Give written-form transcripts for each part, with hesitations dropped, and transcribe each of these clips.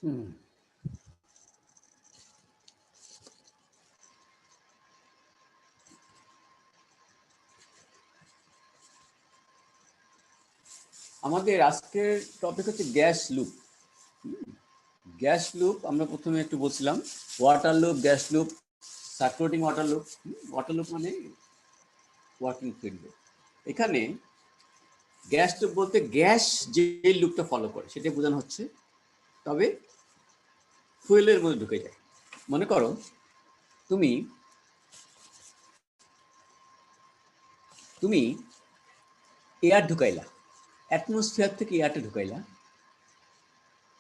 আমাদের আজকের টপিক হচ্ছে গ্যাস লুপ। গ্যাস লুপ আমরা প্রথমে একটু বলছিলাম, water loop, gas loop, circulating water loop. Water loop মানে ওয়ার্কিং ফ্লুইড লুপ। এখানে গ্যাস লুপ বলতে গ্যাস যে লুপটা ফলো করে সেটা বোঝানো হচ্ছে, তবে ফুয়েলের মধ্যে ঢুকে যায়। মনে করো তুমি তুমি এয়ার ঢুকাইলা, অ্যাটমসফিয়ার থেকে এয়ারটা ঢুকাইলা।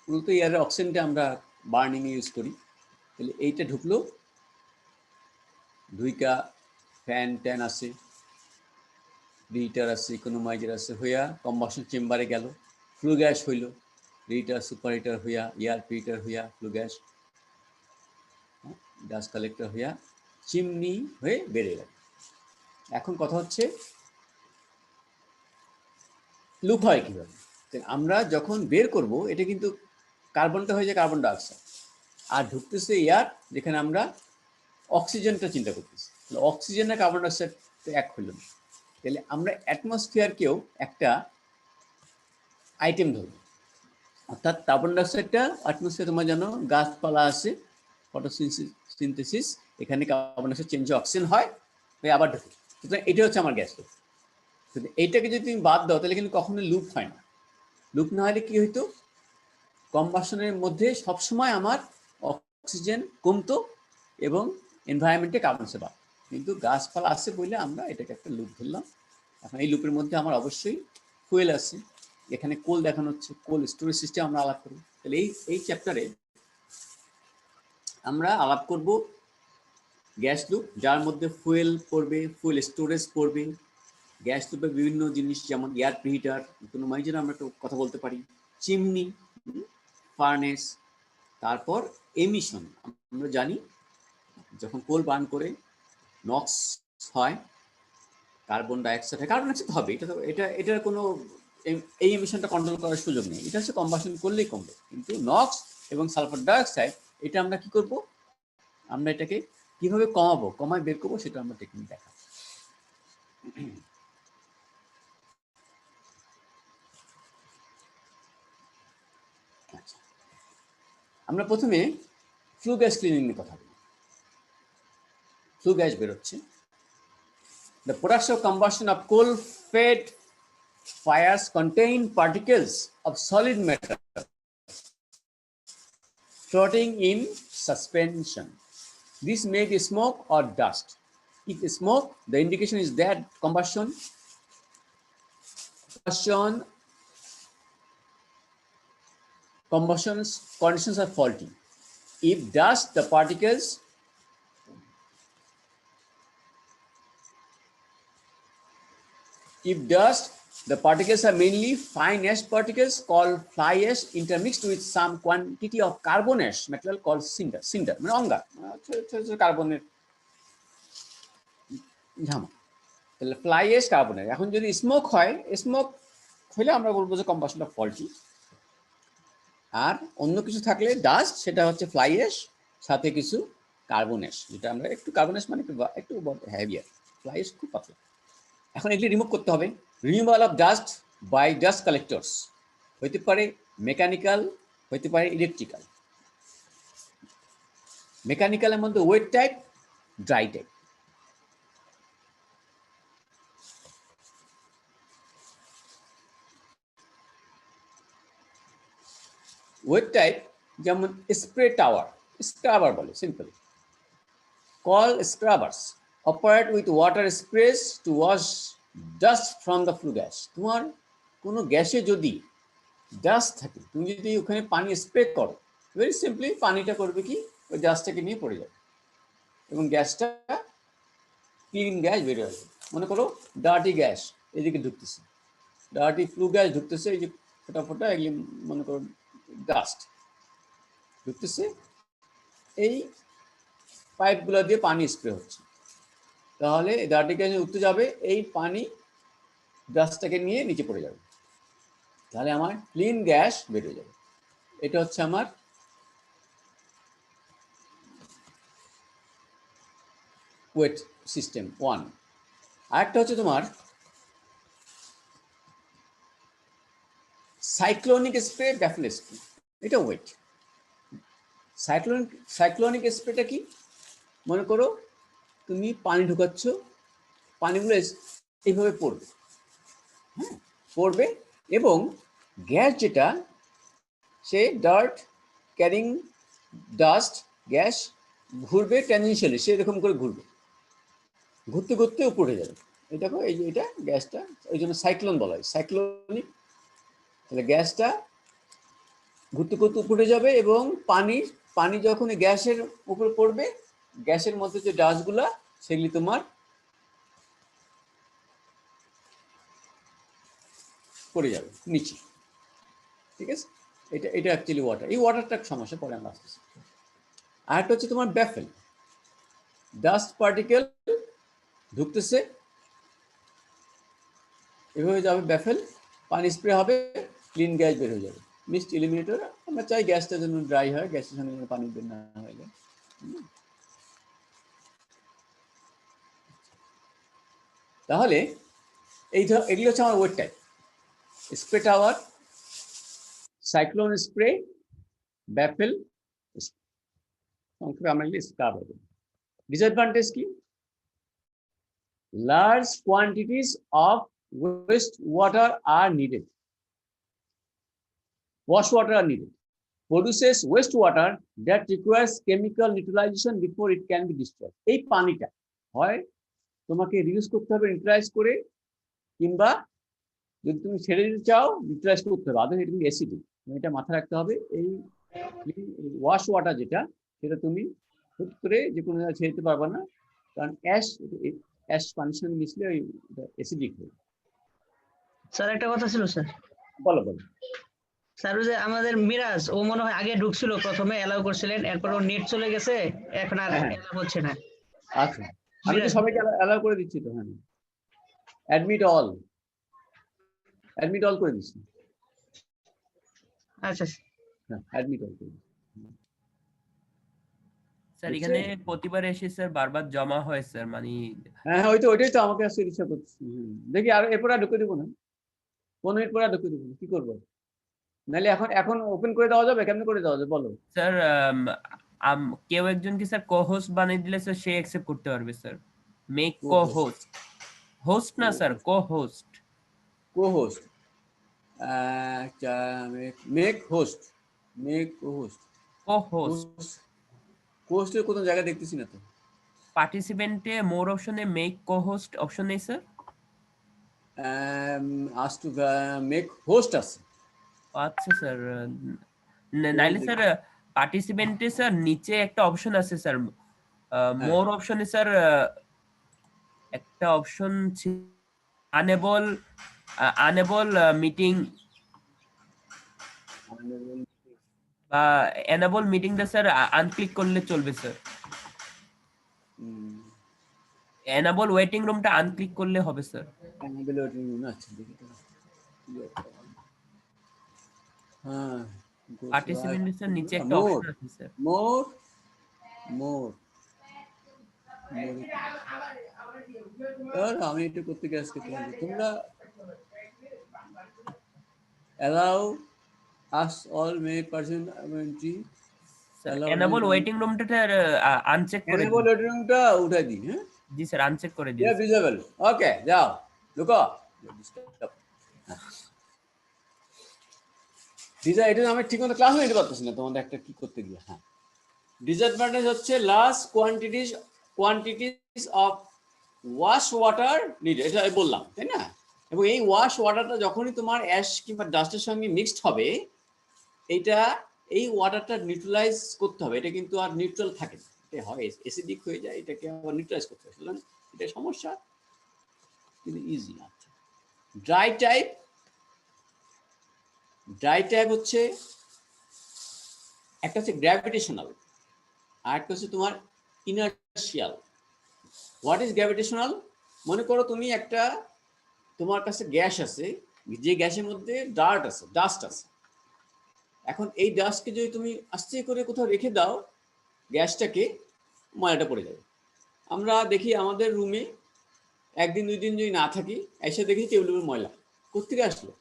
মূলত এয়ারের অক্সিজেনটা আমরা বার্নিংয়ে ইউজ করি। তাহলে এইটা ঢুকলো, দুইটা ফ্যান ট্যান আছে, রিহিটার আছে, ইকোনোমাইজার আছে, হইয়া কম্বাসন চেম্বারে গেল, ফ্লু গ্যাস হইল, রিহিটার সুপার হিটার হইয়া, এয়ার প্রিহিটার হইয়া ফ্লু গ্যাস, ডাস্ট কালেক্টর হইয়া চিমনি হয়ে বেড়ে গেল। এখন কথা হচ্ছে লুপ হয় কীভাবে? আমরা যখন বের করব এটা কিন্তু কার্বনটা হয়ে যায় কার্বন ডাইঅক্সাইড, আর ঢুকতেছে এয়ার, যেখানে আমরা অক্সিজেনটা চিন্তা করতেছি। অক্সিজেন আর কার্বন ডাইঅক্সাইড এক হইল না, তাহলে আমরা অ্যাটমসফিয়ারকেও একটা আইটেম ধরব। অর্থাৎ কার্বন ডাইঅক্সাইডটা অ্যাটমসফিয়ার, তোমার জানো গাছপালা আছে, ফটোসিনথেসিস, এখানে কার্বন ডাইঅক্সাইড চেঞ্জ হয়ে অক্সিজেন হয়, আবার ঢুকে। সুতরাং এটা হচ্ছে আমার গ্যাস লুপ। এইটাকে যদি তুমি বাদ দাও তাহলে কিন্তু কখনো লুপ হয় না। লুপ না হলে কি হইতো, কম্বাসনের মধ্যে সবসময় আমার অক্সিজেন কমতো এবং এনভায়রনমেন্টে কার্বন ডাইঅক্সাইড বাড়তো। কিন্তু গাছপালা আছে বলে আমরা এটাকে একটা লুপ ধরলাম। এখন এই লুপের মধ্যে আমার অবশ্যই ফুয়েল আছে, এখানে কোল দেখানো হচ্ছে, কোল স্টোরেজ সিস্টেম আমরা আলাপ করব। তাহলে এই চ্যাপ্টারে আমরা আলাপ করব গ্যাস লুপ, যার মধ্যে ফুয়েল পড়বে, ফুয়েল স্টোরেজ পড়বে, গ্যাস লুপের বিভিন্ন জিনিস যেমন এয়ার প্রিহিটার, ইকোনোমাইজার আমরা একটু কথা বলতে পারি, চিমনি, ফার্নেস, তারপর এমিশন। আমরা জানি যখন কোল বার্ন করে নক্স হয়, কার্বন ডাইঅক্সাইড হয়, কার্বন ডাইঅক্সাইড হবে, এটার কোনো এই এমিশনটা কন্ট্রোল করার সুযোগ নেই, এটা হচ্ছে কম্বাসন করলেই কমবে। কিন্তু নক্স এবং সালফার ডাইঅক্সাইড এটা আমরা কি করব, আমরা এটাকে কিভাবে কমাবো, কমায় বের করবো, সেটা আমরা টেকনিক দেখাবো। আচ্ছা, আমরা প্রথমে ফ্লু গ্যাস ক্লিনিং নিয়ে কথা বলি। ফ্লু গ্যাস বেরোচ্ছে। The products of combustion of coal-fed fires contain particles of solid matter floating in suspension. This may be smoke or dust. If smoke, the indication is that combustion conditions are faulty. If dust, the particles are mainly fine ash particles called fly ash intermixed with some quantity of carbon ash material called cinder মানে অঙ্গার, কার্বনের ঝামা। তাহলে fly ash কার্বনের। এখন যদি smoke হয়, smoke হলে আমরা বলবো যে কম্বাসনটা ফল্টি। আর অন্য কিছু থাকলে ডাস্ট, সেটা হচ্ছে ফ্লাই অ্যাশ সাথে কিছু কার্বন অ্যাশ, যেটা আমরা একটু কার্বন অ্যাশ মানে একটু হ্যাভিয়ার, ফ্লাই অ্যাশ খুব পাতলা। এখন এগুলি রিমুভ করতে হবে। Removal of dust by dust collectors হইতে পারে মেকানিক্যাল, হইতে পারে ইলেকট্রিক্যাল। মেকানিক্যালের মধ্যে wet type, dry type. Wet type যেমন স্প্রে টাওয়ার, স্ক্রাবার বলে simple, call scrubbers operate with water sprays to wash dust from the flue gas. তোমার কোনো গ্যাসে যদি ডাস্ট থাকে, তুমি যদি ওখানে পানি স্প্রে করো, ভেরি সিম্পলি পানিটা করবে কি, ওই ডাস্টটাকে নিয়ে পড়ে যাবে এবং গ্যাসটা ক্লিন গ্যাস বেরিয়ে আসবে। মনে করো ডার্টি গ্যাস এদিকে ঢুকতেছে, ডার্টি ফ্লু গ্যাস ঢুকতেছে, এই যে ফোটা ফোটা এগুলি মনে করো ডাস্ট ঢুকতেছে, এই পাইপগুলো দিয়ে পানি স্প্রে হচ্ছে, তাহলে ডার্টি গ্যাস উঠতে যাবে, এই পানি ডাস্টটাকে নিয়ে নিচে পড়ে যাবে, তাহলে আমার ক্লিন গ্যাস বেরিয়ে যাবে। এটা হচ্ছে আমার ওয়েট সিস্টেম 1। আরেকটা হচ্ছে তোমার সাইক্লোনিক স্প্রে, ব্যাফেল স্প্রে, এটা ওয়েট। সাইক্লোনিক স্প্রেটা কি? মনে করো তুমি পানি ঢুকাচ্ছ, পানিগুলো এইভাবে পড়বে, হ্যাঁ পড়বে, এবং গ্যাস যেটা, সে ডার্ট ক্যারিং ডাস্ট গ্যাস ঘুরবে ট্যানজেনশিয়ালি, সে এরকম করে ঘুরবে, ঘুরতে ঘুরতে উপরে যাবে। এই দেখো এই যে এটা গ্যাসটা, ওই জন্য সাইক্লোন বলা হয়, সাইক্লোনিক। তাহলে গ্যাসটা ঘুরতে ঘুরতে উপরে যাবে, এবং পানি যখন গ্যাসের উপরে পড়বে, গ্যাসের মধ্যে যে ডাস্টগুলা সেগুলি তোমার পড়ে যাবে নিচে, ঠিক আছে? এটা অ্যাকচুয়ালি ওয়াটার, এই ওয়াটারটা সমস্যা, পরে আমরা আসতেছি। আর একটা হচ্ছে তোমার ব্যাফেল, ডাস্ট পার্টিকেল ঢুকতেছে, এভাবে যাবে ব্যাফেল, পানি স্প্রে হবে, ক্লিন গ্যাস বের হয়ে যাবে, মিস্ট এলিমিনেটর। আমরা চাই গ্যাসটা যেন ড্রাই হয়, গ্যাসের সঙ্গে যেন পানি বের না হয়ে যায়। তাহলে এগুলো হচ্ছে আমার wet type, spray tower, cyclone spray, baffle, সংক্ষেপে আমরা স্কার হবে। ডিসঅ্যাডভান্টেজ কি? Large quantities of waste water are needed, wash water are needed, produces wastewater that requires chemical neutralization before it can be destroyed. এই পানিটা হয় তোমাকে রিউজ করতে হবে নিউট্রালাইজ করে, কিংবা যদি তুমি ছেড়ে দিতে চাও নিউট্রালাইজ করতে হবে, আদৌ এটা কিন্তু অ্যাসিডিক, এটা মাথায় রাখতে হবে। এই ওয়াশ ওয়াটার যেটা, সেটা তুমি হুট করে যে কোনো জায়গায় ছেড়ে দিতে পারবে না, কারণ অ্যাশ পানির সঙ্গে মিশলে ওই অ্যাসিডিক হয়। স্যার একটা কথা ছিল স্যার। বলো বলো। স্যার যে আমাদের মিরাজ, ও মনে হয় আগে ঢুকছিল, প্রথমে এলাও করছিলেন, এরপর ও নেট চলে গেছে, এখন আর এলাও হচ্ছে না। আচ্ছা, আমি তো সবাইকে এলাও করে দিচ্ছি তো। হ্যাঁ, অ্যাডমিট অল করে দিচ্ছি। আচ্ছা হ্যাঁ, অ্যাডমিট অল করে দিচ্ছি। স্যার এখানে প্রতিবার এসে স্যার বারবার জমা হয় স্যার, মানে হ্যাঁ ওইটাই তো আমাকে আসলে ইচ্ছা করছি। দেখি আর এরপর আর ঢুকে দেবো না, 15 মিনিট পরে আর ঢুকে দেবো, কি করবো? নাহলে এখন ওপেন করে দেওয়া যাবে? কেমন করে দেওয়া যাবে বলো? স্যার কেউ একজনকে স্যার কো-হোস্ট বানিয়ে দিলে স্যার সে অ্যাকসেপ্ট করতে পারবে স্যার। মেক কো-হোস্ট, হোস্ট না স্যার, কো-হোস্ট। কো-হোস্ট, মেক হোস্ট, কো-হোস্টের কোনো জায়গা দেখতেছি না তো। পার্টিসিপেন্টে মোর অপশনে মেক কো-হোস্ট অপশন নেই sir. Us to make host আছে। আচ্ছা স্যার, নাইলে স্যার পার্টিসিপেন্টে স্যার নিচে একটা অপশন আছে স্যার, মোর অপশনে স্যার একটা অপশন আনেবল মিটিং বা এনেবল মিটিংটা স্যার আনক্লিক করলে চলবে স্যার। এনেবল ওয়েটিং রুমটা আনক্লিক করলে হবে স্যার। এনেবল ওয়েটিং রুম, আচ্ছা দেখি তো। হ্যাঁ, পার্টিসিপেন্ট স্যার নিচে একটা অপশন আছে স্যার, মোর। আমি এটা করতে গিয়ে আজকে তোমরা allow us all may person entry, enable waiting রুমটা আনচেক করে দিন। এনেবল ওয়েটিং রুমটা উঠাই দিই। হ্যাঁ জি স্যার, আনচেক করে দিন। ভিজিবল, ওকে যাও লুকো। এটা আমি ঠিক মতো ক্লাস নিতে পারতেছি না তোমাদের একটা কি করতে গিয়ে। হ্যাঁ, ডিসঅ্যাডভান্টেজ হচ্ছে large quantities of wash water need, এটা আমি বললাম তাই না? এবং এই ওয়াশ ওয়াটারটা যখনই তোমার অ্যাশ কিংবা ডাস্টের সঙ্গে মিক্সড হবে, এই ওয়াটারটা নিউট্রালাইজ করতে হবে, এটা কিন্তু আর নিউট্রাল থাকে না, এটা হয় অ্যাসিডিক হয়ে যায়, এটাকে আবার নিউট্রালাইজ করতে হবে। সুতরাং এটা সমস্যা, কিন্তু ইজি না। ড্রাই টাইপ হচ্ছে একটা হচ্ছে গ্র্যাভিটেশনাল, আর একটা হচ্ছে তোমার ইনার্শিয়াল। What is gravitational? মনে করো তুমি তোমার কাছে গ্যাস আছে, যে গ্যাসের মধ্যে ডাস্ট আছে। এখন এই ডাস্টকে যদি তুমি আস্তে করে কোথাও রেখে দাও, গ্যাসটাকে, ময়লাটা পড়ে যাবে। আমরা দেখি আমাদের রুমে একদিন দুই দিন যদি না থাকি, এসে দেখি টেবিলের উপর ময়লা কোত্থেকে আসলো।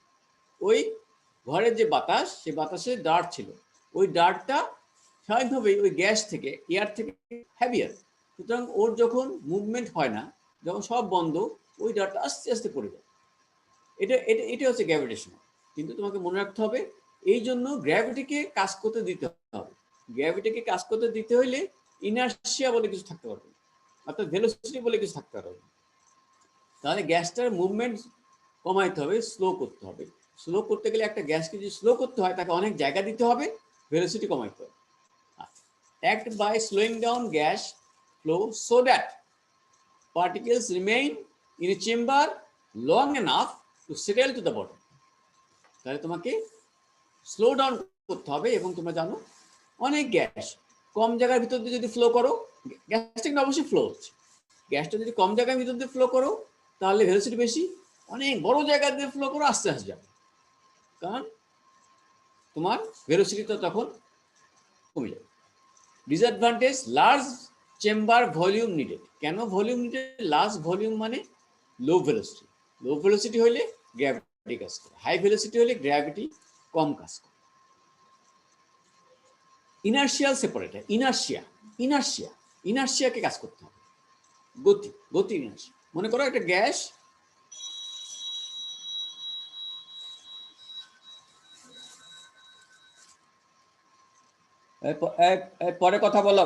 ওই ঘরের যে বাতাস, সে বাতাসে ডার্ট ছিল, ওই ডার্টটা স্বাভাবিকভাবেই ওই গ্যাস থেকে, এয়ার থেকে হ্যাভিয়ার। সুতরাং ওর যখন মুভমেন্ট হয় না, যখন সব বন্ধ, ওই ডার্টটা আস্তে আস্তে পড়ে যায়। এটা এটা এটা হচ্ছে গ্র্যাভিটেশন। কিন্তু তোমাকে মনে রাখতে হবে, এই জন্য গ্র্যাভিটিকে কাজ করতে দিতে হবে। গ্র্যাভিটিকে কাজ করতে দিতে হইলে ইনার্শিয়া বলে কিছু থাকতে পারবে, অর্থাৎ ভেলোসিটি বলে কিছু থাকতে পারবে। তাহলে গ্যাসটার মুভমেন্ট কমাইতে হবে, স্লো করতে হবে। স্লো করতে গেলে একটা গ্যাসকে যদি স্লো করতে হয়, তাকে অনেক জায়গা দিতে হবে, ভেলোসিটি কমাইতে হবে। Act by slowing down gas flow so that particles remain in a chamber long enough to settle to the bottom. তাহলে তোমাকে স্লো ডাউন করতে হবে। এবং তোমরা জানো, অনেক গ্যাস কম জায়গার ভিতর দিয়ে যদি ফ্লো করো, গ্যাসটা কিন্তু অবশ্যই ফ্লো হচ্ছে, গ্যাসটা যদি কম জায়গার ভিতর দিয়ে ফ্লো করো তাহলে ভেলোসিটি বেশি, অনেক বড় জায়গা দিয়ে ফ্লো করো আস্তে আস্তে যাবে, কারণ তোমার ভেলোসিটিটা তখন কমে যাবে। Disadvantage, large chamber volume needed. কেন ভলিউম নিডেড? লার্জ ভলিউম মানে লো ভেলোসিটি। লো ভেলোসিটি হলে গ্র্যাভিটি কাজ করে, হাই ভেলোসিটি হলে গ্র্যাভিটি কম কাজ করে। ইনার্শিয়াল সেপারেটর, ইনার্শিয়াকে কাজ করতে হবে, গতি ইনার্শিয়া। মনে করো একটা গ্যাস, পরে কথা বলো।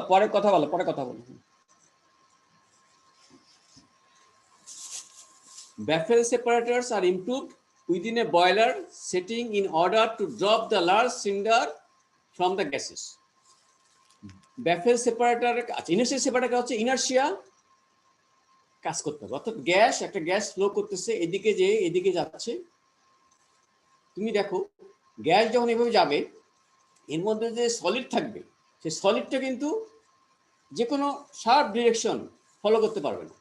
Baffle separators are improved within a boiler setting in order to drop the large cinder from the gases. Baffle separator, inertial separator হচ্ছে ইনার্শিয়া কাজ করতে হবে। অর্থাৎ একটা গ্যাস ফ্লো করতেছে, এদিকে যে এদিকে যাচ্ছে, তুমি দেখো গ্যাস যখন এভাবে যাবে, এর মধ্যে যে সলিড থাকবে, সেই সলিডটা কিন্তু যে কোনো শার্প ডিরেকশন ফলো করতে পারবে না,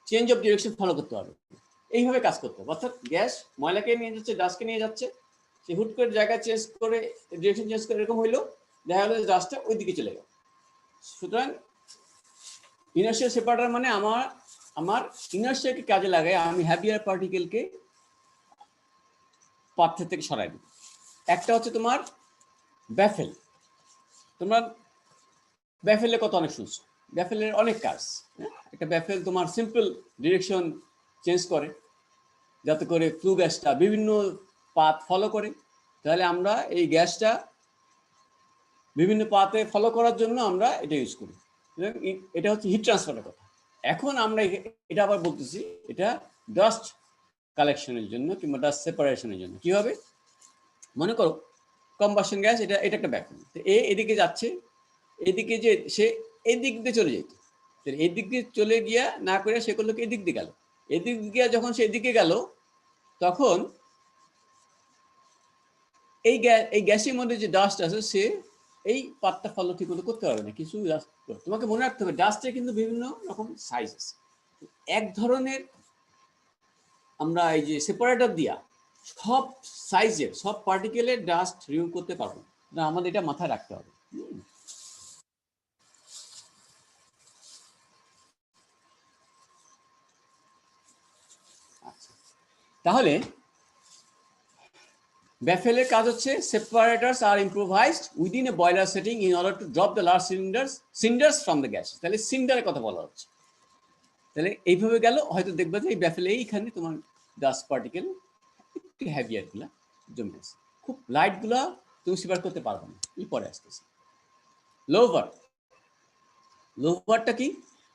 চেঞ্জ অফ ডিরেকশন ফলো করতে পারবে, এইভাবে কাজ করতে হবে। অর্থাৎ গ্যাস ময়লাকে নিয়ে যাচ্ছে, ডাস্টকে নিয়ে যাচ্ছে, সে হুট করে জায়গা চেঞ্জ করে, ডিরেকশন চেঞ্জ করে, এরকম হইলো, দেখা গেলো ডাস্টটা ওই দিকে চলে গেল। সুতরাং ইনার্শিয়াল সেপারেটর মানে আমার ইনার্শিয়াকে কাজে লাগায় আমি হ্যাভিয়ার পার্টিকেলকে পাথর থেকে সরাই দিই। একটা হচ্ছে তোমার ব্যাফেল। তোমরা ব্যাফেলের কথা অনেক শুনছো, ব্যাফেলের অনেক কাজ। একটা ব্যাফেল তোমার সিম্পল ডিরেকশন চেঞ্জ করে, যাতে করে ফ্লু গ্যাসটা বিভিন্ন পাথ ফলো করে। তাহলে আমরা এই গ্যাসটা বিভিন্ন পাথে ফলো করার জন্য আমরা এটা ইউজ করি। এটা হচ্ছে হিট ট্রান্সফারের কথা। এখন আমরা এটা আবার বলতেছি, এটা ডাস্ট কালেকশনের জন্য কিংবা ডাস্ট সেপারেশনের জন্য। কিভাবে? মনে করো কম্বাসন গ্যাস, এটা একটা ব্যাফেল, এদিকে যাচ্ছে, এদিকে যে সে এদিক দিয়ে চলে যেত, এদিক দিয়ে চলে গিয়া না করে সে করলো কি এদিক দিয়ে গেল, এদিক দিয়ে যখন সে এদিকে গেল, তখন এই গ্যাসের মধ্যে যে ডাস্ট আছে, সে এই পাতটা ফলো ঠিক মতো করতে পারবে না, কিছু তোমাকে মনে রাখতে হবে ডাস্টের কিন্তু বিভিন্ন রকম সাইজ আছে। এক ধরনের আমরা এই যে সেপারেটর দিয়া সব সাইজের সব পার্টিকেলের ডাস্ট রিমুভ করতে পারবো না, আমাদের এটা মাথায় রাখতে হবে। আচ্ছা, তাহলে ব্যাফেলের কাজ হচ্ছে সেপারেটরস আর improvised within a boiler setting in order to drop the large cinders from the gas. তাহলে সিন্ডারের কথা বলা হচ্ছে। তাহলে এইভাবে গেল, হয়তো দেখবে যে এই ব্যাফেলে এইখানে তোমার ডাস্ট পার্টিকেল একটু হ্যাভিয়ার গুলা জমে আছে, খুব লাইট গুলা তুমি সেপার করতে পারবে না, এই পরে আসতেছে। লোভারটা কি?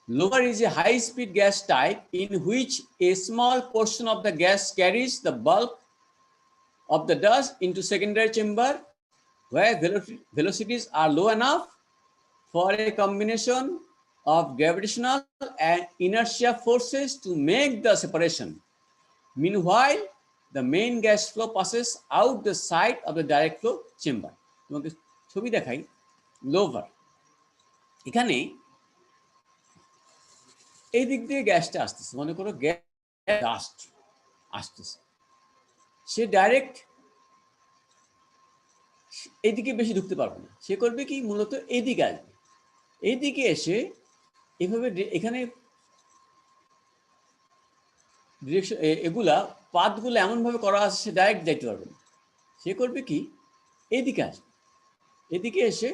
Lower is a high-speed gas type in which a small portion of the gas carries the bulk of the dust into secondary chamber where velocities are low enough for a combination of gravitational and inertia forces to make the separation. Meanwhile, the main gas flow passes out the side of the direct flow chamber. তোমাকে ছবি দেখাই। Lover, এখানে এই দিক দিয়ে গ্যাসটা আসতেছে, মনে করো গ্যাস ডাস্ট আসতেছে, সে ডাইরেক্ট এইদিকে বেশি ঢুকতে পারবে না, সে করবে কি মূলত এইদিকে আসবে, এইদিকে এসে এভাবে এখানে ডিরেকশন এগুলা পাথগুলো এমনভাবে করা আছে সে ডাইরেক্ট যাইতে পারবে না। সে করবে কি, এইদিকে আসবে, এদিকে এসে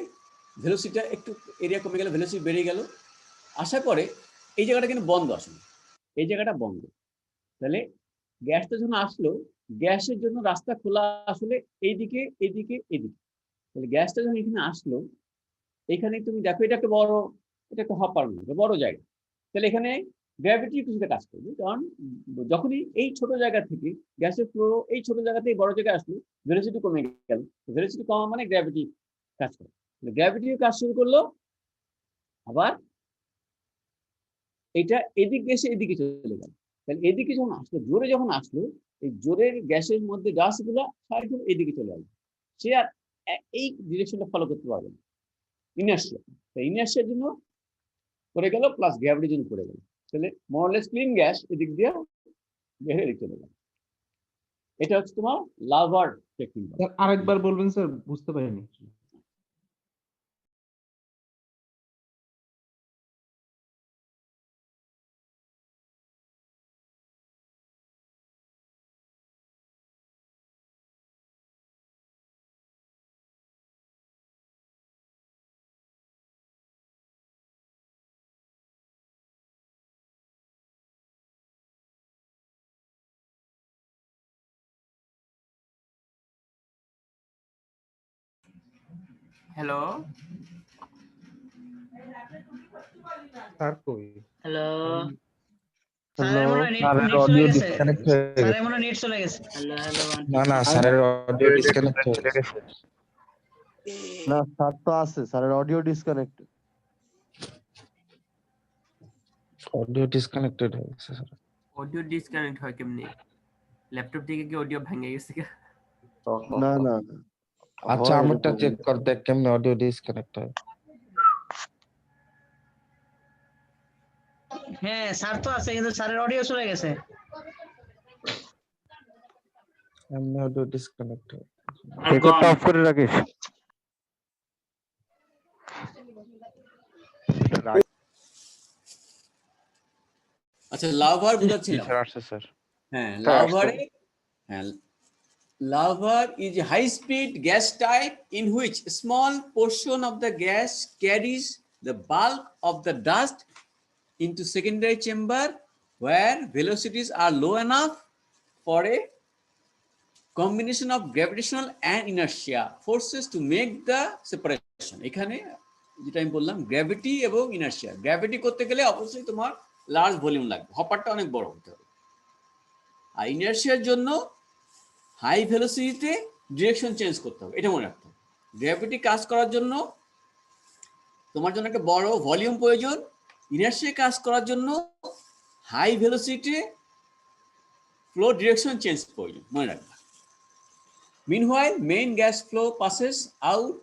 ভেলোসিটিটা একটু এরিয়া কমে গেল, ভেলোসিটি বেড়ে গেল, আসার পরে এই জায়গাটা কিন্তু বন্ধ আসলে, এই জায়গাটা বন্ধ। তাহলে গ্যাসটা যখন আসলো, গ্যাসের জন্য রাস্তা খোলা আসলে এইদিকে এদিকে এদিকে। তাহলে গ্যাসটা যখন এখানে আসলো, এখানে তুমি দেখো এটা একটা বড়, এটা একটা হপার মধ্যে বড় জায়গা। তাহলে এখানে গ্র্যাভিটি কিছুটা কাজ করবে, কারণ যখনই এই ছোট জায়গা থেকে গ্যাসের ফ্লো এই ছোট জায়গা থেকে বড় জায়গায় আসলো, ভেলোসিটি কমে গেল। ভেলোসিটি কমা মানে গ্র্যাভিটি কাজ করে, গ্র্যাভিটিও কাজ শুরু করলো। আবার এটা এদিকে এসে এদিকে চলে গেল। তাহলে এদিকে যখন আসলো, জোরে যখন আসলো, এই জোরের গ্যাসের মধ্যে ডাস্টগুলো সারাক্ষণ এদিকে চলে আসবে, সে আর এই ডিরেকশনটা ফলো করতে পারবে না, ইনার্শিয়া। ইনার্শিয়ার জন্য পড়ে গেল, প্লাস গ্র্যাভিটির জন্য পড়ে গেল। তাহলে মোরলেস ক্লিন গ্যাস এদিক দিয়ে বের হয়ে চলে গেল। এটা হচ্ছে তোমার লাভার টেকনিক। আরেকবার বলবেন স্যার, বুঝতে পারিনি। হ্যালো, স্যার কই? হ্যালো, হ্যালো, স্যারের মনে হয় নেট স্যারের চলে অডিও গেছে। ডিসকানেক্ট হয়ে গেছে। স্যারের মনে হয় নেট চলে গেছে। হ্যালো হ্যালো, না না, স্যারের অডিও ডিসকানেক্ট হয়ে গেছে। না, স্যার তো আছে, স্যারের অডিও ডিসকানেক্ট। অডিও ডিসকানেক্টেড হয়ে গেছে স্যার। অডিও ডিসকানেক্ট হয় কেমনে? ল্যাপটপ থেকে কি অডিও ভেঙে গেছে কি? না না, আচ্ছা আমারটা চেক কর দেখ কেমনে অডিও ডিসকানেক্ট হয়। হ্যাঁ স্যার তো আছে, কিন্তু স্যারের অডিও চলে গেছে। কেমনে অডিও ডিসকানেক্ট হয়? রেকর্ডটা অফ করে রাখিস। আচ্ছা, লাভার বুঝাচ্ছিলাম। স্যার আসছে স্যার। হ্যাঁ, লাভারে, হ্যাঁ, lavar is a high speed gas type in which a small portion of the gas carries the bulk of the dust into secondary chamber where velocities are low enough for a combination of gravitational and inertia forces to make the separation. এখানে যেটা আমি বললাম, gravity এবং inertia. Gravity করতে গেলে অবশ্যই তোমার large volume লাগবে, হপারটা অনেক বড় হতে হবে। আর ইনার্শিয়ার জন্য হাই ভেলোসিটিতে ডিরেকশন চেঞ্জ করতে হবে, এটা মনে রাখতে হবে। গ্র্যাভিটি কাজ করার জন্য তোমার জন্য একটা বড় ভলিউম প্রয়োজন, ইনার্শিয়া কাজ করার জন্য high velocity flow direction change প্রয়োজন, মনে রাখবে। Meanwhile, main gas flow passes out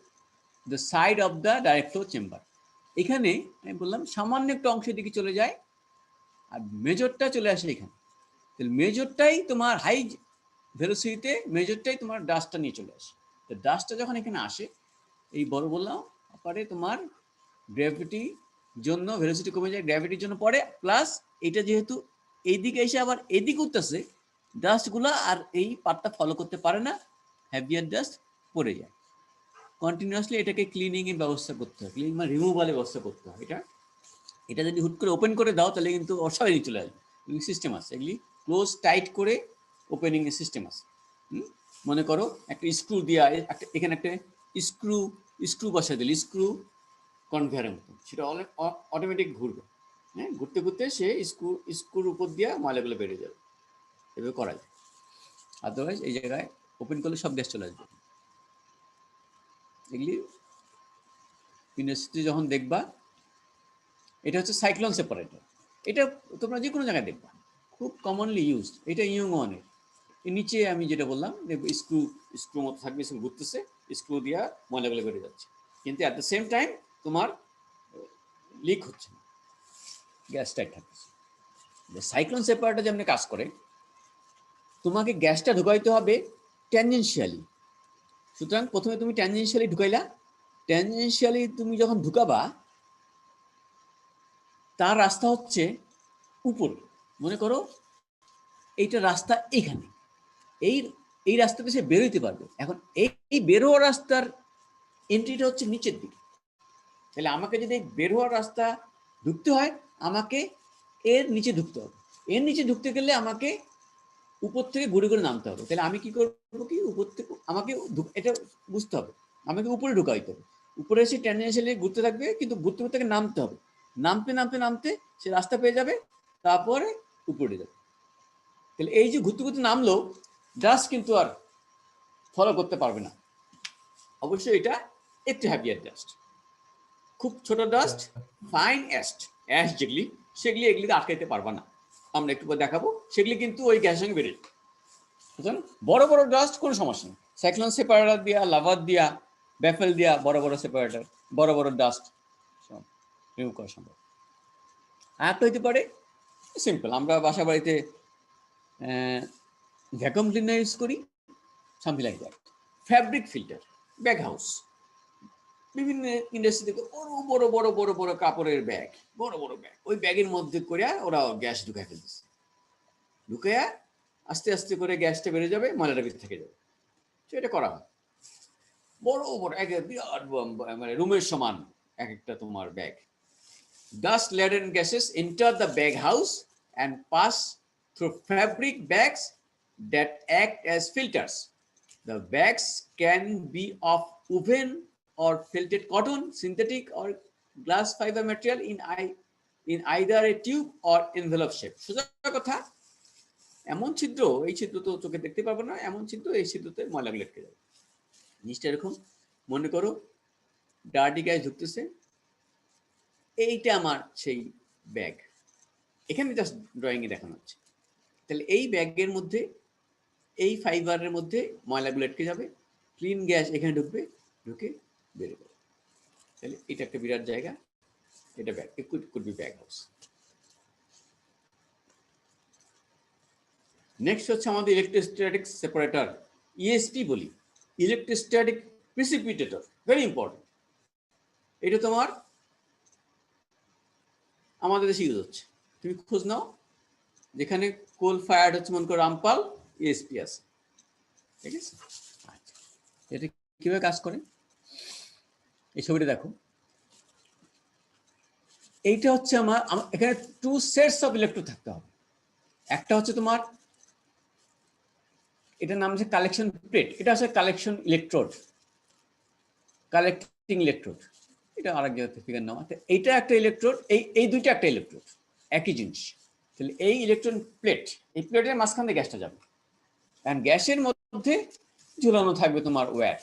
the side of the direct flow chamber. এখানে আমি বললাম সামান্য একটা অংশের দিকে চলে যায়, আর মেজরটা চলে আসে এখানে। তাহলে মেজরটাই তোমার হাই ভেলোসিটিতে, মেজরটাই তোমার ডাস্টটা নিয়ে চলে আসে। তো ডাস্টটা যখন এখানে আসে, এই বড় বললাম পরে তোমার গ্র্যাভিটির জন্য ভেলোসিটি কমে যায়, গ্র্যাভিটির জন্য পড়ে, প্লাস এটা যেহেতু এইদিকে এসে আবার এদিকে উঠতেছে, ডাস্টগুলো আর এই পার্টটা ফলো করতে পারে না, হ্যাভিয়ার ডাস্ট পড়ে যায়। কন্টিনিউয়াসলি এটাকে ক্লিনিং এর ব্যবস্থা করতে হয়, ক্লিনিং মানে রিমুভালের ব্যবস্থা করতে হয়। এটা যদি হুট করে ওপেন করে দাও তাহলে কিন্তু অস্বাভাবিক চলে আসবে। সিস্টেম আছে, এগুলি ক্লোজ টাইট করে ওপেনিং এর সিস্টেম আছে। মনে করো একটা স্ক্রু দিয়া, এখানে একটা স্ক্রু বসাই দিলে, স্ক্রু কনভেয়ারের মতো, সেটা অটোমেটিক ঘুরবে। হ্যাঁ, ঘুরতে ঘুরতে সে স্ক্রুর উপর দিয়ে ময়লাগুলো বেড়ে যাবে। এভাবে করা যায়, আদারওয়াইজ এই জায়গায় ওপেন করলে সব গ্যাস চলে আসবে। এগুলি ইউনিভার্সিটি যখন দেখবা, এটা হচ্ছে সাইক্লোন সেপারেটর। এটা তোমরা যে কোনো জায়গায় দেখবা, খুব কমনলি ইউজড। এটা ইউংওয়ানের নিচে আমি যেটা বললাম, স্ক্রু মতো থাকবে, ঘুরতেছে, স্ক্রু দিয়া ময়লাগুলো বেড়ে যাচ্ছে, কিন্তু অ্যাট দ্য সেম টাইম তোমার লিক হচ্ছে না, গ্যাস টাইট থাকছে। সাইক্লোন সেপারেটর যেমন কাজ করে, তোমাকে গ্যাসটা ঢুকাইতে হবে ট্যানজেনশিয়ালি। সুতরাং প্রথমে তুমি ট্যানজেনশিয়ালি ঢুকাইলা, ট্যানজেনশিয়ালি তুমি যখন ঢুকাবা, তার রাস্তা হচ্ছে উপরে। মনে করো এইটা রাস্তা এইখানে, এই এই রাস্তাতে সে বেরোতে পারবে। এখন এই বের হওয়ার রাস্তার এন্ট্রিটা হচ্ছে নিচের দিকে, তাহলে আমাকে যদি বের হওয়ার রাস্তা ঢুকতে হয়, আমাকে এর নিচে ঢুকতে হবে। এর নিচে ঢুকতে গেলে আমাকে উপর থেকে ঘুরে ঘুরে নামতে হবে। তাহলে আমি কি করবো, কি উপর থেকে আমাকে এটা বুঝতে হবে, আমাকে উপরে ঢুকাইতে হবে। উপরে এসে ট্যানজেনশিয়ালি ঘুরতে থাকবে, কিন্তু ঘুরতে ঘুরতে নামতে হবে, নামতে নামতে নামতে সে রাস্তা পেয়ে যাবে, তারপরে উপরে যাবে। তাহলে এই যে ঘুরতে ঘুরতে নামলো, ডাস্ট কিন্তু আর ফলো করতে পারবে না। অবশ্যই এটা একটু হ্যাভিয়ার ডাস্ট, খুব ছোট ডাস্ট, ফাইন অ্যাশ যেগুলি, সেগুলি এগুলিতে আটকাইতে পারবা না। আমরা একটু পরে দেখাবো, সেগুলি কিন্তু ওই গ্যাসের সঙ্গে বেরোয়। বুঝলেন? বড় বড় ডাস্ট কোনো সমস্যা নেই, সাইক্লোন সেপারেটর দিয়া, লাভার দিয়া, ব্যাফেল দিয়া বড় বড় সেপারেটর, বড় বড় ডাস্ট রিমুভ করা সম্ভব। আর তো হইতে পারে সিম্পল, আমরা বাসা বাড়িতে ভ্যাকুয়াম ক্লিনার ইউজ করি, something like that. Fabric filter, bag house, বিভিন্ন ইন্ডাস্ট্রি থেকে বড় বড় বড় বড় বড় কাপড়ের ব্যাগ, বড় বড় ব্যাগ, ওই ব্যাগের মধ্যে করে ওরা গ্যাস ঢুকাই ফেলতেছে। ঢুকাইয়া আস্তে আস্তে করে গ্যাসটা বেড়ে যাবে, ময়লাটা ভিতরে থেকে যাবে। সেটা করা হয় বড় বড় এক বিরাট মানে রুমের সমান এক একটা তোমার bag. Dust laden gases enter the bag house and pass through fabric bags that act as filters. The bags can be of woven or felted cotton, synthetic or glass fiber material in either a tube or envelope shape. সোজা কথা, এমন ছিদ্র, এই ছিদ্র তো চোখে দেখতে পারবো না, এমন ছিদ্র, এই ছিদ্রতে ময়লাগুলো আটকে যাবে। জিনিসটা এরকম মনে করো, ডার্টি গ্যাস ঢুকতেছে, এইটা আমার সেই ব্যাগ, এখানে জাস্ট ড্রয়িং এ দেখানো হচ্ছে। তাহলে এই ব্যাগের মধ্যে, এই ফাইবারের মধ্যে ময়লাগুলো আটকে যাবে, ক্লিন গ্যাস এখানে ঢুকবে, ঢুকে বেরোবে। তাহলে এটা একটা বিরাট জায়গা, এটা bag, it could be bag house. Next হচ্ছে আমাদের ইলেকট্রোস্ট্যাটিক সেপারেটর, ইএসপি বলি, ইলেকট্রোস্ট্যাটিক প্রিসিপিটেটর, ভেরি ইম্পর্টেন্ট। এটা তোমার আমাদের দেশে ইউজ হচ্ছে, তুমি খোঁজ নাও, যেখানে কোল ফায়ার্ড হচ্ছে মনে করো রামপাল, ইএসপি আছে, ঠিক আছে? আচ্ছা, এটা কিভাবে কাজ করে এই ছবিটা দেখো। এইটা হচ্ছে আমার এখানে টু সেটস অফ ইলেকট্রোড থাকতে হবে। একটা হচ্ছে তোমার, এটার নাম হচ্ছে কালেকশন প্লেট, এটা হচ্ছে কালেকশন ইলেকট্রোড, কালেক্টিং ইলেকট্রোড, এটা আরেক জায়গা থেকে ফিগার নেওয়া। এইটা একটা ইলেকট্রোড, এই দুইটা একটা ইলেকট্রোড, একই জিনিস। তাহলে এই ইলেকট্রন প্লেট, এই প্লেটের মাঝখান দিয়ে গ্যাসটা যাবে, কারণ গ্যাসের মধ্যে ঝুলানো থাকবে তোমার ওয়্যার,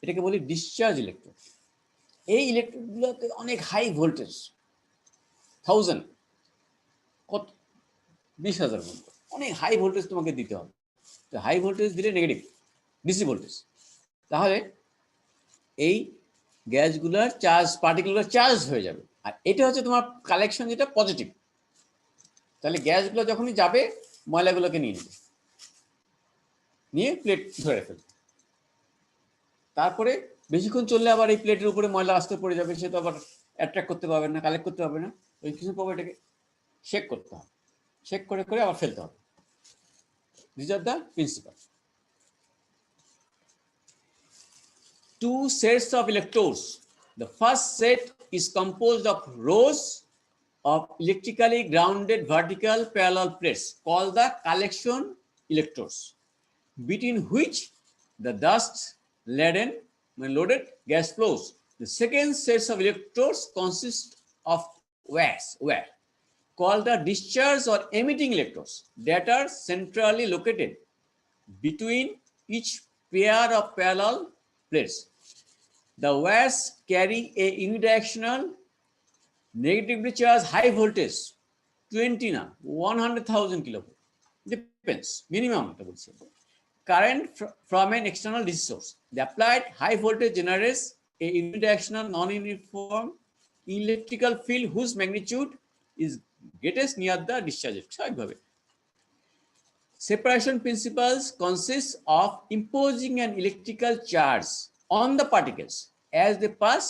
এটাকে বলি ডিসচার্জ ইলেকট্রোড। এই ইলেকট্রোডগুলোতে অনেক হাই ভোল্টেজ, 1000 কত 20,000 ভোল্ট, অনেক হাই ভোল্টেজ তোমাকে দিতে হবে। তো হাই ভোল্টেজ দিলে নেগেটিভ ডিসি ভোল্টেজ, তাহলে এই গ্যাসগুলোর চার্জ, পার্টিকেলগুলো চার্জ হয়ে যাবে। আর এটা হচ্ছে তোমার কালেকশন, যেটা পজিটিভ। তাহলে গ্যাসগুলো যখনই যাবে, ময়লাগুলোকে নিয়ে নেবে, নিয়ে প্লেট ধরে ফেলবে। তারপরে বেশিক্ষণ চললে আবার এই প্লেটের উপরে ময়লা আসতে পড়ে যাবে, সে তো আবার অ্যাট্রাক্ট করতে পারবে না, কালেক্ট করতে পারবে না। ওই কিছু পাবো, এটাকে শেক করতে হবে, শেক করে করে আবার ফেলতে হবে। These are the principle. Two sets of electrodes. The first set is composed of rows of electrically grounded vertical parallel plates called the collection electrodes, between which the dust laden when loaded gas flows. The second set of electrodes consists of wire called the discharge or emitting electrodes that are centrally located between each pair of parallel plates. The wires carry a unidirectional negatively charged high voltage, 20 na 100,000 kilovolt, depends, minimum current from an external DC source. The applied high voltage generates a unidirectional non-uniform electrical field whose magnitude is greatest near the discharge. Separation principles consist of imposing an electrical charge on the particles as they pass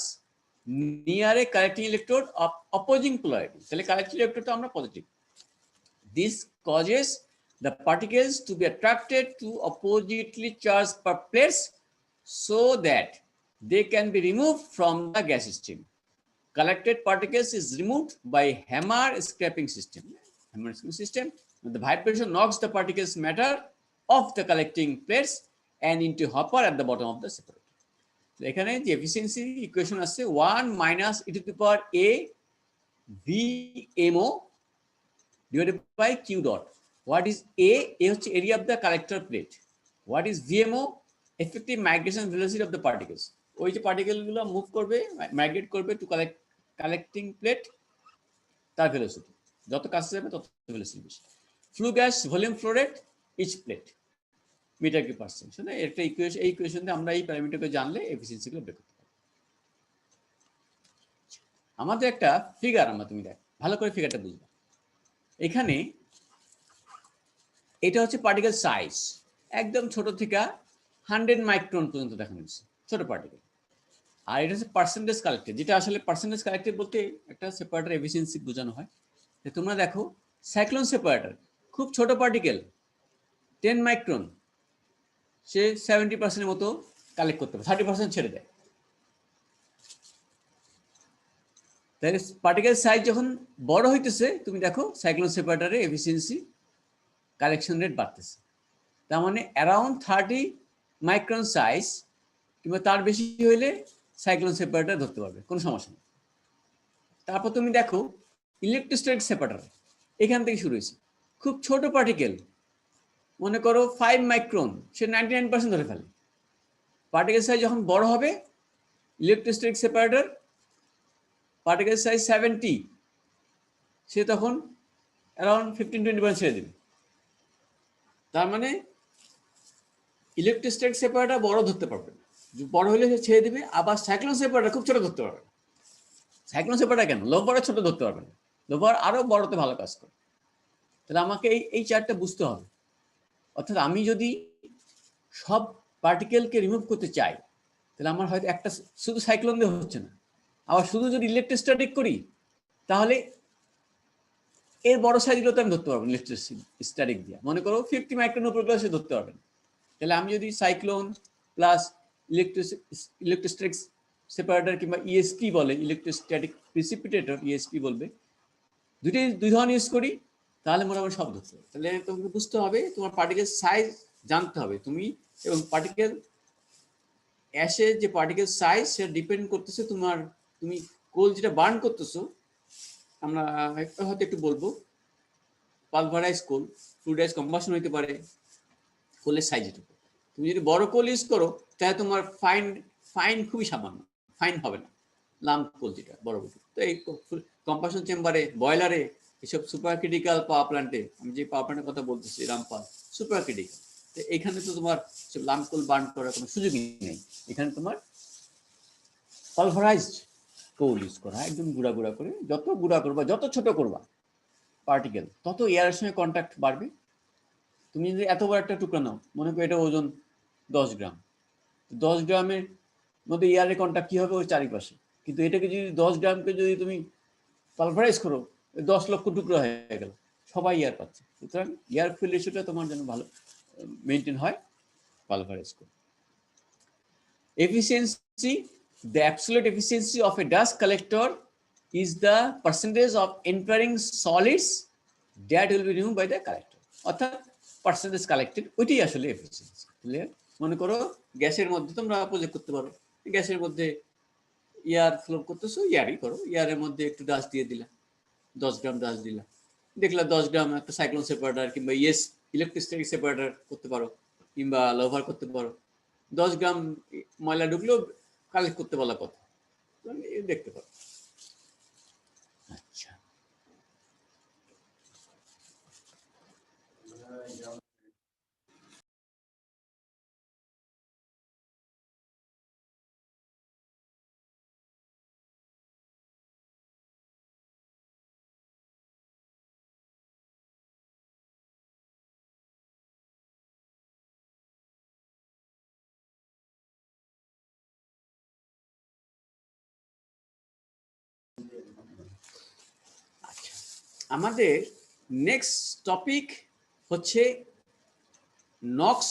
near a collecting electrode of opposing polarity. So collecting electrode to amra positive. This causes the particles to be attracted to oppositely charged plates so that they can be removed from the gas stream. Collected particles is removed by hammer scraping system. Hammer scraping system. The vibration knocks the particles matter off the collecting plates and into hopper at the bottom of the separator. এখানে যে efficiency equation আছে 1 minus e to the power a VMO divided by Q dot. What is A? A হচ্ছে area of the collector plate. What is VMO? Effective migration velocity of the particles. ওই যে particle গুলো move করবে, migrate করবে to collecting plate, তার velocity যত কাছে যাবে তত ভেলোসিটি বেশি। Flue gas volume flow rate each plate meter cube per second. একটা ইকুয়েশন, এই ইকুয়েশন দিয়ে আমরা এই প্যারামিটারকে জানলে এফিসিয়েন্সিগুলো বের করতে পারবো। আমাদের একটা ফিগার আমরা, তুমি দেখ ভালো করে ফিগারটা বুঝবে। এখানে এটা হচ্ছে পার্টিকেল সাইজ, একদম ছোট থেকে 100 মাইক্রন পর্যন্ত দেখানো হচ্ছে ছোট পার্টিকেল। আর এটা হচ্ছে পার্সেন্টেজ কালেক্টেড, যেটা আসলে পার্সেন্টেজ কালেক্টেড বলতে একটা সেপারেটর এফিসিয়েন্সি বোঝানো হয়। তোমরা দেখো সাইক্লোন সেপারেটর খুব ছোট পার্টিকেল 10 মাইক্রন, সে 70% মতো কালেক্ট করতে পারে, 30% ছেড়ে দেয়। তাহলে পার্টিকেল সাইজ যখন বড় হইতেছে, তুমি দেখো সাইক্লোন সেপারেটরের এফিসিয়েন্সি কালেকশন রেট বাড়তেছে। তার মানে অ্যারাউন্ড 30 মাইক্রন সাইজ কিংবা তার বেশি হইলে সাইক্লোন সেপারেটর ধরতে পারবে, কোনো সমস্যা নেই। তারপর তুমি দেখো ইলেকট্রোস্ট্যাটিক সেপারেটর, এখান থেকে শুরু হয়েছে খুব ছোট পার্টিকেল, মনে করো 5 মাইক্রন, সে 99% ধরে ফেলে। পার্টিকেল সাইজ যখন বড় হবে, ইলেকট্রোস্ট্যাটিক সেপারেটর পার্টিকেল সাইজ 70, সে তখন অ্যারাউন্ড 15-20% ছেড়ে দেবে। তার মানে ইলেকট্রোস্ট্যাটিক সেপারেটর বড় ধরতে পারবে, বড় হলে সে ছেড়ে দেবে। আবার সাইক্লোন সেপারেটর খুব ছোট ধরতে পারবে। সাইক্লোন সেপারেটর কেন, লো পাওয়ারে ছোট ধরতে পারবে না, লো পাওয়ার আরো বড়তে ভালো কাজ করে। তাহলে আমাকে এই চার্টটা বুঝতে হবে। অর্থাৎ আমি যদি সব পার্টিকেলকে রিমুভ করতে চাই, তাহলে আমার হয়তো একটা শুধু সাইক্লোন দিয়ে হচ্ছে না। আবার শুধু যদি ইলেকট্রোস্ট্যাটিক করি, তাহলে এর বড় সাইজগুলো তো আমি ধরতে পারবো ইলেকট্রোস্ট্যাটিক দিয়ে। মনে করো 50 মাইক্রন উপর সে ধরতে পারবেন। তাহলে আমি যদি সাইক্লোন প্লাস ইলেকট্রোস্ট্যাটিক সেপারেটর কিংবা ইএসপি বলে, ইলেকট্রোস্ট্যাটিক প্রিসিপিটেটর ইএসপি বলবে, দুই ধরনের ইউজ করি, তাহলে মোটামুটি সব ধরতে হবে। তাহলে তোমাকে বুঝতে হবে, তোমার পার্টিকেল সাইজ জানতে হবে তুমি, এবং পার্টিকেল অ্যাশে যে পার্টিকেল সাইজ সেটা ডিপেন্ড করতেছে তুমি কোল যেটা বার্ন করতেছো। আমরা হয়তো একটু বলবো পালভারাইজ কোল, ফ্লুইডাইজ কম্বাসন হইতে পারে কোলের সাইজের উপর। তুমি যদি বড় কোল ইউজ করো, তাহলে তোমার ফাইন খুবই সামান্য, ফাইন হবে না, লাম্প কোল যেটা বড় বড়। তো এই কম্বাসন চেম্বারে, বয়লারে, এসব সুপার ক্রিটিক্যাল পাওয়ার প্ল্যান্টে, আমি যে পাওয়ার প্ল্যান্টের কথা বলতেছি রামপাল, সুপার ক্রিটিক্যাল, তো এখানে তো তোমার লাম্প কোল বার্ন করার কোনো সুযোগই নেই। এখানে তোমার পালভারাইজড কোল ইউজ করা, একদম গুঁড়া গুঁড়া করে। যত গুঁড়া করবা, যত ছোট করবা পার্টিকেল, তত এয়ারের সঙ্গে কন্ট্যাক্ট বাড়বে। তুমি যদি এত বড় একটা টুকরা নাও, মনে করো এটা ওজন 10 গ্রাম, 10 গ্রামের মধ্যে এয়ারের কন্ট্যাক্ট কি হবে ওই চারিপাশে। কিন্তু এটাকে যদি 10 গ্রামকে যদি তুমি পালভারাইজ করো, 10 লক্ষ টুকরো হয়ে গেল, সবাই এয়ার পাচ্ছে। সুতরাং এয়ার ফিল রেশিওটা তোমার জন্য ভালো মেনটেন হয় পালভারাইজ করো। Efficiency, the absolute efficiency of a dust collector is the percentage of entering solids that will be removed by the collector. অর্থাৎ পার্সেন্টেজ কালেক্টেড, ওইটাই আসলে এফিসিয়েন্সি। মনে করো গ্যাসের মধ্যে তোমরা প্রজেক্ট করতে পারো, গ্যাসের মধ্যে এয়ার ফ্লো করতেছো, ইয়ারই করো, ইয়ারের মধ্যে একটু ডাস্ট দিয়ে দিলা, 10 গ্রাম ডাস্ট দিলা, দেখলা 10 গ্রাম একটা সাইক্লোন সেপারেটর কিংবা ইলেকট্রোস্ট্যাটিক সেপারেটর করতে পারো, কিংবা লোভার করতে পারো। 10 গ্রাম ময়লা ঢুকলেও কালেক্ট করতে বলা কথা, দেখতে পারো। আচ্ছা, আমাদের নেক্সট টপিক হচ্ছে NOx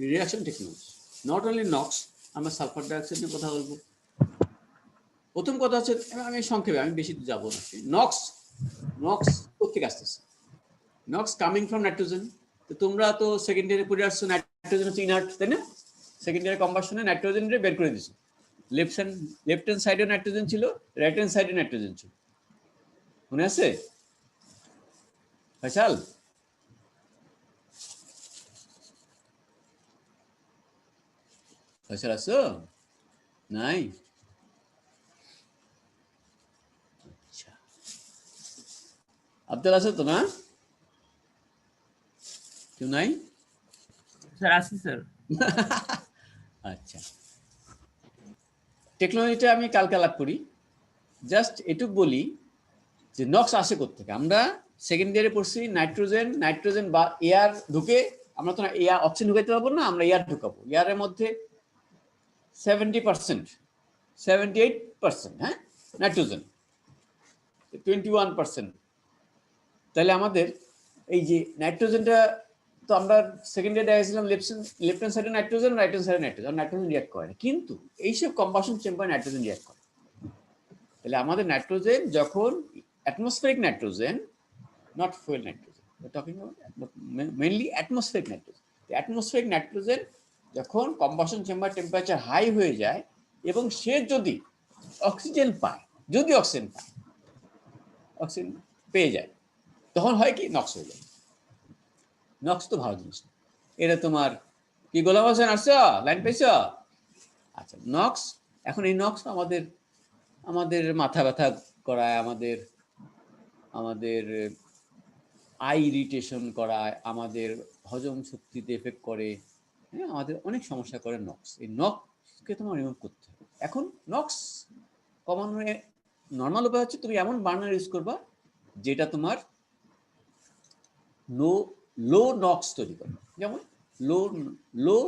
reduction technology. Not only NOx, আমরা সালফার ডাইঅক্সাইড নিয়ে কথা বলবো। প্রথম কথা হচ্ছে, আমি সংক্ষেপে, আমি বেশি যাব না। নক্স, নক্স কোথেকে আসতেছে? NOx coming from nitrogen. তো তোমরা তো সেকেন্ড ইয়ারে পড়ে আসছো নাইট্রোজেন হচ্ছে ইনার্ট, তাই না? সেকেন্ড ইয়ারে কম্বাসনে নাইট্রোজেন বের করে দিছো। লেফট হ্যান্ড সাইডে নাইট্রোজেন ছিল, রাইট হ্যান্ড সাইডে নাইট্রোজেন ছিল, মনে আছে ফয়সাল? ফয়সাল আছো? নাই? আচ্ছা, আব্দুল আছো তো না? কেউ নাই? স্যার আছি স্যার। আচ্ছা, টেকনোলজিটা আমি কালকে আলাপ করি। জাস্ট এটুক বলি যে নক্স আসে কোথেকে। আমরা সেকেন্ড ইয়ারে পড়ছি নাইট্রোজেন বা এয়ার ঢুকে, আমরা তো এয়ার অক্সিজেন ঢুকাইতে পারবো না, আমরা এয়ার ঢুকাবো। এয়ারের মধ্যে 70%, 78%, হ্যাঁ, নাইট্রোজেন, 21%। তাহলে আমাদের এই যে নাইট্রোজেনটা, তো আমরা সেকেন্ড ইয়ারে দেখাইছিলাম লেফট হ্যান্ড সাইডে নাইট্রোজেন, রাইট হ্যান্ড সাইডে নাইট্রোজেন। নাইট্রোজেন রিঅ্যাক্ট করে না, কিন্তু এইসব কম্বাসন চেম্বারে নাইট্রোজেন রিঅ্যাক্ট করে। তাহলে আমাদের নাইট্রোজেন যখন atmospheric nitrogen, not fuel nitrogen, talking about mainly atmospheric nitrogen. Atmospheric nitrogen যখন কম্বাসন চেম্বার টেম্পারেচার হাই হয়ে যায় এবং সে যদি অক্সিজেন পায়, অক্সিজেন পেয়ে যায়, তখন হয় কি, নক্স হয়ে যায়। নক্স তো ভালো জিনিস। এটা তোমার কি, গোলাম হোসেন আসছ, লাইন পেয়েছ? আচ্ছা, নক্স, এখন এই নক্স আমাদের মাথা ব্যথা করায়, আমাদের আই ইরিটেশন করায়, আমাদের হজম শক্তিতে এফেক্ট করে, হ্যাঁ, আমাদের অনেক সমস্যা করে নক্স। এই নক্সকে তোমার রিমুভ করতে হবে। এখন নক্স কমন হয়ে নর্মাল উপায় হচ্ছে তুমি এমন বার্নার ইউজ করবা যেটা তোমার লো নক্স তৈরি করে। যেমন লো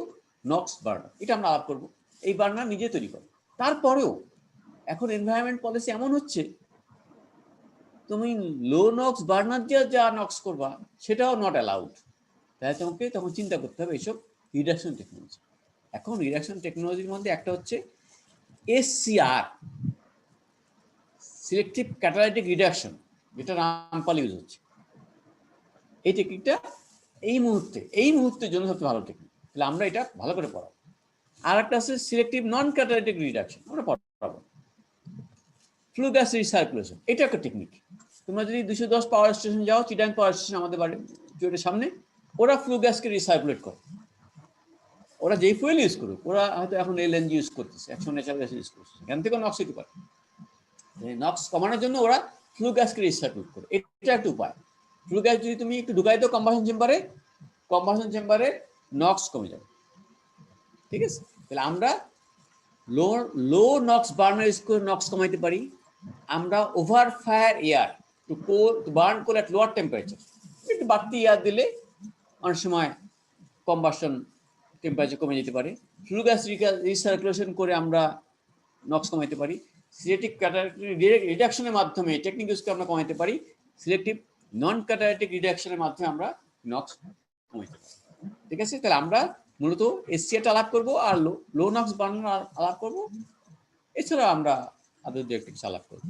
নক্স বার্নার, এটা আমরা আলাপ করবো। এই বার্নার নিজে তৈরি করে। তারপরেও এখন এনভায়রনমেন্ট পলিসি এমন হচ্ছে, তুমি লো নক্স বার্নার দিয়ে যা নক্স করবা সেটাও নট অ্যালাউড। তাই তোমাকে তখন চিন্তা করতে হবে এইসব রিডাকশন টেকনোলজি। এখন রিডাকশন টেকনোলজির মধ্যে একটা হচ্ছে SCR, সিলেক্টিভ ক্যাটালাইটিক রিডাকশন, যেটা রামপাল ইউজ হচ্ছে। এই টেকনিকটা এই মুহূর্তের জন্য সবচেয়ে ভালো টেকনিক। তাহলে আমরা এটা ভালো করে পড়াবো। আর একটা আছে সিলেক্টিভ নন ক্যাটালাইটিক রিডাকশন, আমরা পড়াবো। ফ্লু গ্যাস রিসার্কুলেশন, এটা একটা টেকনিক। তোমরা যদি 210 পাওয়ার স্টেশন যাও, চিটাং পাওয়ার স্টেশন আমাদের বাড়ির সামনে, ওরা ফ্লু গ্যাসকে রিসার্কুলেট করে। ওরা যেই ফুয়েল ইউজ করুক, ওরা হয়তো এখন LNG ইউজ করতেছে, এখন ন্যাচারাল গ্যাস ইউজ করছে, এখান থেকে নক্স হতে পারে। নক্স কমানোর জন্য ওরা ফ্লু গ্যাসকে রিসার্কুলেট করে, এটা একটা উপায়। ফ্লু গ্যাস যদি তুমি একটু ঢুকাই দাও কম্বাসন চেম্বারে নক্স কমে যাবে। ঠিক আছে? তাহলে আমরা লো নক্স বার্নার ইউজ করে নক্স কমাইতে পারি। আমরা over fire air to burn coal at lower temperature, একটু বাড়তি এয়ার দিলে অনেক সময় কম্বাসন টেম্পারেচার কমে যেতে পারে। ফ্লু গ্যাস রিসার্কুলেশন করে আমরা নক্স কমাইতে পারি। সিলেক্টিভ ক্যাটালাইটিক রিডাকশনের মাধ্যমে টেকনিক ইউজ করে আমরা কমাইতে পারি। সিলেক্টিভ নন ক্যাটালাইটিক রিডাকশনের মাধ্যমে আমরা নক্স কমাইতে পারি। ঠিক আছে? তাহলে আমরা মূলত SCR আলাপ করবো আর লো নক্স বার্নার আলাপ করবো। এছাড়া আমরা আদৌ দু একটা আলাপ করবো।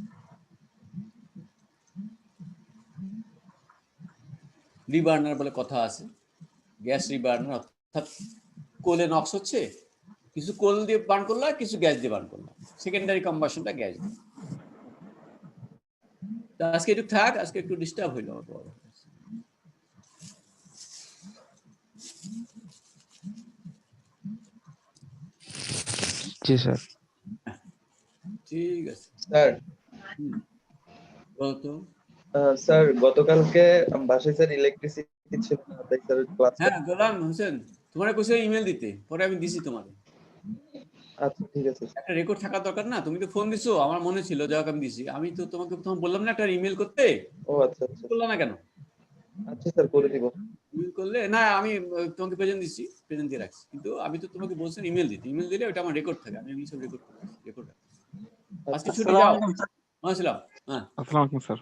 রিবার্নার বলে কথা আছে, গ্যাস রিবার্নার, অর্থাৎ কোলে নক্স হচ্ছে, কিছু কোল দিয়ে বার্ন করলো, কিছু গ্যাস দিয়ে বার্ন করলো, সেকেন্ডারি কম্বাসনটা গ্যাস দিয়ে। আজকে একটু থাক, আজকে একটু ডিস্টার্ব হইল আমার বড়। জি স্যার। ঠিক আছে স্যার। বলতো। স্যার গতকালকে বাসায় স্যার ইলেকট্রিসিটি ছিল না, তাই স্যার ক্লাস। হ্যাঁ, গোলাম হোসেন, তোমার কোথাও ইমেল দিতে, পরে আমি দিছি তোমাকে। আচ্ছা ঠিক আছে। একটা রেকর্ড থাকা দরকার না? তুমি তো ফোন দিছো, আমার মনে ছিল, যাক আমি দিছি। আমি তো তোমাকে প্রথম বললাম না একটা ইমেল করতে, ও আচ্ছা আচ্ছা। বললাম না কেন? আচ্ছা স্যার করে দিব। ইমেল করলে না, আমি তোমাকে প্রেজেন্ট দিছি, প্রেজেন্ট দিয়ে রাখছি, কিন্তু আমি তো তোমাকে বলছি ইমেল দিতে। ইমেল দিলে ওটা আমার রেকর্ড থাকে, আমি সব রেকর্ড রাখছি। আজকে ছুটি যাও। আসসালাম। হ্যাঁ, আসসালামু আলাইকুম স্যার।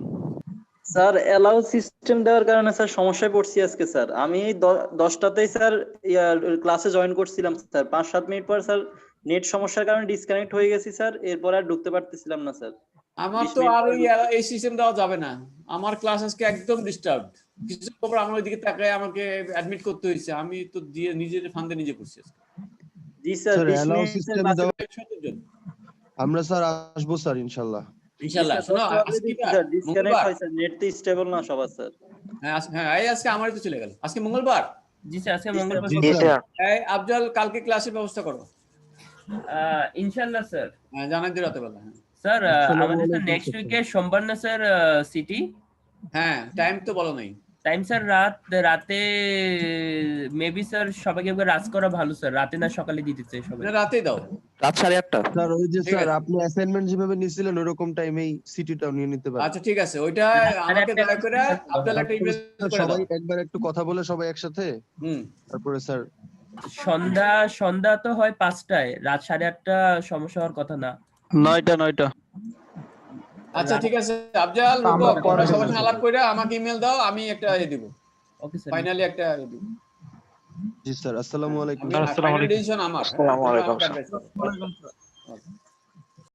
স্যার অ্যালাউ সিস্টেম দেওয়ার কারণে স্যার সমস্যায় পড়ছি আজকে স্যার। আমি 10টাতেই স্যার ক্লাসে জয়েন করছিলাম স্যার, 5-7 মিনিট পর স্যার নেট সমস্যার কারণে ডিসকানেক্ট হয়ে গেছি স্যার, এরপর আর ঢুকতে পারতেছিলাম না স্যার। আমার 20 তো মিনিট আর পর এই সিস্টেম দেওয়া যাবে না। আমার ক্লাস আজকে একদম ডিস্টার্ব। কিছু খবর আমার ওইদিকে তাকায় আমাকে অ্যাডমিট করতে হয়েছে। আমি তো দিয়ে নিজের ফান্দে নিজে করছি আজকে। জি স্যার, স্যার 20 অ্যালাউ মিনিটের সিস্টেম বাসে দেওয়া 70 জন। আমরা স্যার আসবো স্যার ইনশাল্লাহ। ইনশাআল্লাহ। শোনো আজকে কি স্যার ডিসকানেক্ট মঙ্গলবার? হয় স্যার, নেট তো স্টেবল না সবার স্যার। হ্যাঁ এই আজকে আমারই তো চলে গেল। আজকে মঙ্গলবার। জি স্যার, আজকে মঙ্গলবার। জি স্যার। এই আফজাল কালকে ক্লাসের ব্যবস্থা করো। ইনশাআল্লাহ স্যার। হ্যাঁ জানাই দিও রাতে বেলা। স্যার আসসালামু আমাদের স্যার আলাইকুম নেক্সট স্যার। উইকে সোমবার না স্যার সিটি? হ্যাঁ টাইম তো বলো নাই। টাইম স্যার রাতে মেবি স্যার সবাইকে একবার রাজ করা ভালো স্যার, রাতে না সকালে দিতে চাই সবাই। না রাতেই দাও। রাত 8:30। স্যার ওই যে ঠিক স্যার আছে। আপনি অ্যাসাইনমেন্ট যেভাবে নিয়েছিলেন ওরকম টাইমেই সিটিটাও নিয়ে নিতে পারেন। আচ্ছা ঠিক আছে, ওইটা আমাকে দয়া করে আফজাল একটা ইমেল করে দাও। সবাই একবার একটু কথা বলে সবাই একসাথে, হুম। তারপরে স্যার সন্ধ্যা তো হয় 5টায়, রাত 8:30 সমস্যা হওয়ার কথা না। 9টা। আচ্ছা ঠিক আছে আফজাল, আমরা রূপক, পরে তোমরা সবার বলবো। সঙ্গে আলাপ করে আমাকে ইমেল দাও, আমি একটা দিব। Okay sir. ফাইনালি একটা দিব। জি স্যার, আসসালামু আলাইকুম। ফাইনাল ডিসিশন আমার। আসসালামু আলাইকুম। আমাকে advice করো।